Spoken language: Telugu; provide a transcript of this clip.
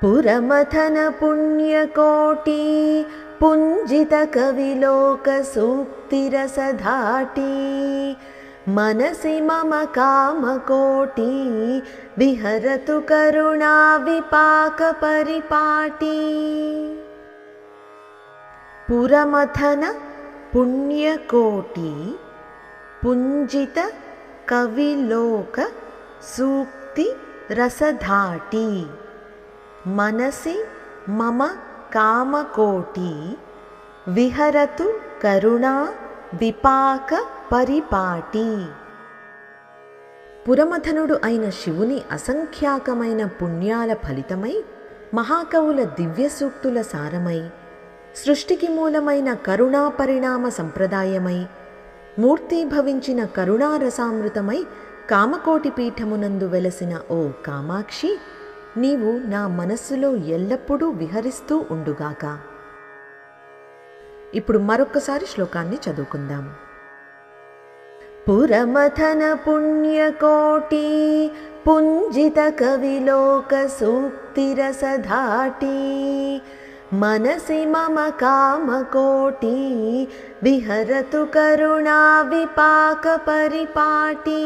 पुरमथन पुण्यकोटि पुञ्जित कविलोक सूक्तिरसधाटी मनसि मम कामकोटि विहरतु करुणा विपाक परिपाटी। पुरमथन पुण्यकोटि पुञ्जित कविलोक सूक्ति रसधाटी मनसि मम कामकोटि विहरतु करुणा विपाक परिपाटी। పురమథనుడు అయిన శివుని అసంఖ్యాకమైన పుణ్యాల ఫలితమై మహాకవుల దివ్య సూక్తుల సారమై సృష్టికి మూలమైన కరుణా పరిణామ సంప్రదాయమై మూర్తీభవించిన కరుణారసామృతమై కామకోటి పీఠమునందు వెలసిన ఓ కామాక్షి, నీవు నా మనస్సులో ఎల్లప్పుడూ విహరిస్తూ ఉండుగాక. ఇప్పుడు మరొక్కసారి శ్లోకాన్ని చదువుకుందాం. పురమథన పుణ్యకోటి పుంజిత కవిలోక సూక్తిరసధాటీ మనసి మమ కామకోటి విహరతు కరుణా విపాక పరిపాటీ.